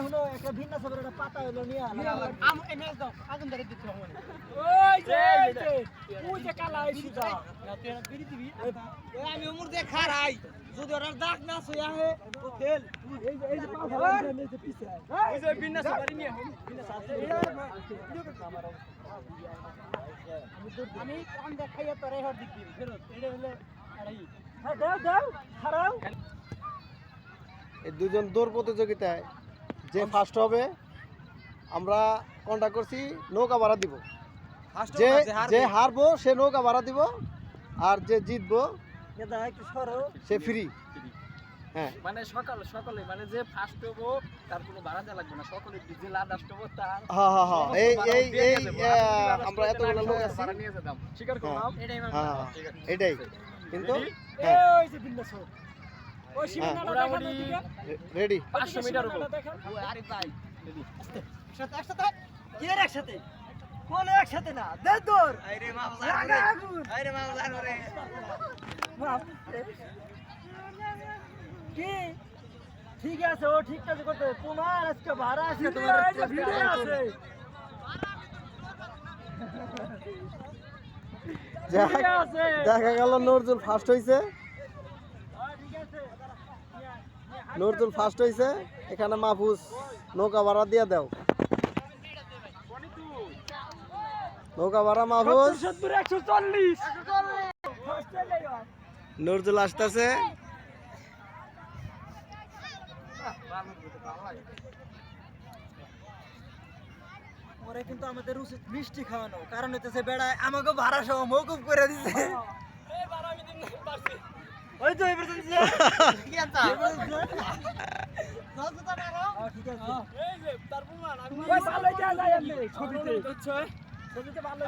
হলো একটা ভিন্ন সবের একটা পাতা হলো নিয়ে আম এনে দাও আগুন ধরে দিতে হবে ওই যে কালা আইছি যা না তুই এনে বিড়ি দিবি আমি উমর দিয়ে খারাই যদি ওর দাগ না সইয়া হে তো ফেল এই যে পা ফেলা নিচে পিছে ওই যে বিন্না সবারই নিয়ে বিন্না সাথে আমি কাম দেখাইয়া তোরে হর দিবি ফেরত এটা হলো আড়াই হ্যাঁ দাও খারাও এই দুজন দৌড় প্রতিযোগিতায় যে ফার্স্ট হবে আমরা কন্টাক্ট করছি নৌকা ভাড়া দিব, যে যে হারবো সে নৌকা ভাড়া দিব, আর যে জিতবো এটা একটু সরো সে ফ্রি। হ্যাঁ মানে সকালে মানে যে ফার্স্ট হবো তার কোনো ভাড়া দেওয়া লাগবে না, সকলে যে লাস্ট হবো তার হ্যাঁ হ্যাঁ হ্যাঁ এই আমরা এতগুলো লোক আছি। ভাড়া নিয়ে যেতাম স্বীকার করলাম এটাই হ্যাঁ হ্যাঁ এটাই কিন্তু ওই যে ভিন্ন সব ওই সীমানাটা দেখানো দিকে রেডি 500 মিটার হবো আরে ভাই একসাথে কি এর একসাথে কোন একসাথে না দে দূর আরে মা আরে মা জানো রে কি ঠিক আছে ও ঠিক কাজ করতে তোমার আজকে ভাড়া আছে তোমার ভিডিও আছে দেখা গেল নজরুল ফার্স্ট হয়েছে, নজরুল ফার্স্ট হয়েছে। এখানে মাহফুজ নৌকা ভাড়া দিয়ে দাও, নৌকা ভাড়া মাহফুজ। 140 নজরুল আসতেছে, ওরে কিন্তু আমাদের উচিত মিষ্টি খাওয়ানো, কারণ হইতেছে বেড়ায় আমাকে ভাড়া সহ মৌকুব করে দিছে। ওই তো এবার দিছে কি আনতা ঠিক আছে এই যে তার প্রমাণ আমি ভালো যায় ছবিতে ছবিতে ভালো